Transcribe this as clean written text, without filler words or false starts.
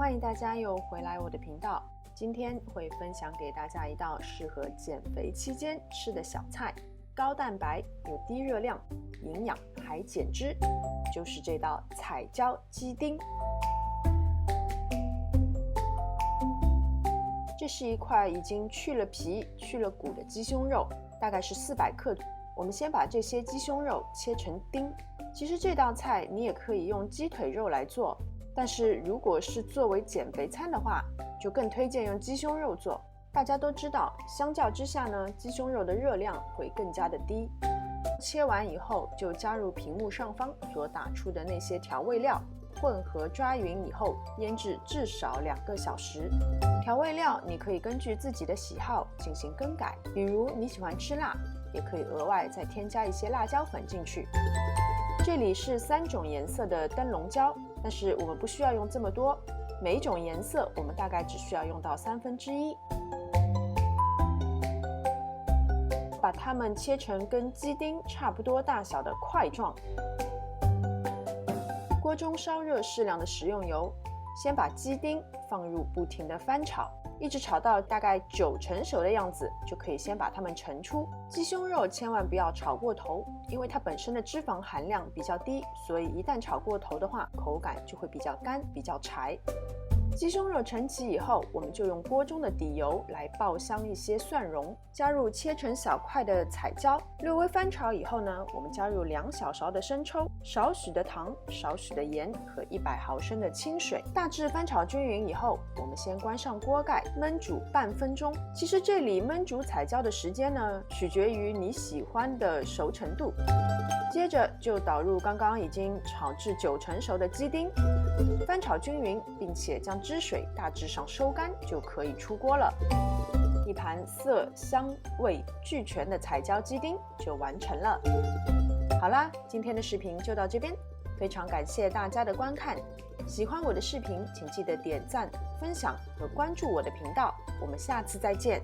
欢迎大家又回来我的频道。今天会分享给大家一道适合减肥期间吃的小菜，高蛋白又低热量，营养还减脂，就是这道彩椒鸡丁。这是一块已经去了皮、去了骨的鸡胸肉，大概是400克。我们先把这些鸡胸肉切成丁。其实这道菜你也可以用鸡腿肉来做，但是如果是作为减肥餐的话，就更推荐用鸡胸肉做。大家都知道，相较之下呢，鸡胸肉的热量会更加的低。切完以后，就加入屏幕上方所打出的那些调味料，混合抓匀以后，腌制至少2个小时。调味料你可以根据自己的喜好进行更改，比如你喜欢吃辣，也可以额外再添加一些辣椒粉进去。这里是3种颜色的灯笼椒，但是我们不需要用这么多，每一种颜色我们大概只需要用到1/3。把它们切成跟鸡丁差不多大小的块状。锅中烧热适量的食用油，先把鸡丁放入不停的翻炒，一直炒到大概9成熟的样子，就可以先把它们盛出。鸡胸肉千万不要炒过头，因为它本身的脂肪含量比较低，所以一旦炒过头的话，口感就会比较干，比较柴。鸡胸肉盛起以后，我们就用锅中的底油来爆香一些蒜蓉，加入切成小块的彩椒，略微翻炒以后呢，我们加入2小勺的生抽，少许的糖，少许的盐和100毫升的清水，大致翻炒均匀以后，我们先关上锅盖，焖煮半分钟。其实这里焖煮彩椒的时间呢，取决于你喜欢的熟程度。接着就倒入刚刚已经炒至9成熟的鸡丁，翻炒均匀，并且将汁水大致上收干，就可以出锅了。一盘色香味俱全的彩椒鸡丁就完成了。好啦，今天的视频就到这边，非常感谢大家的观看。喜欢我的视频，请记得点赞、分享和关注我的频道。我们下次再见。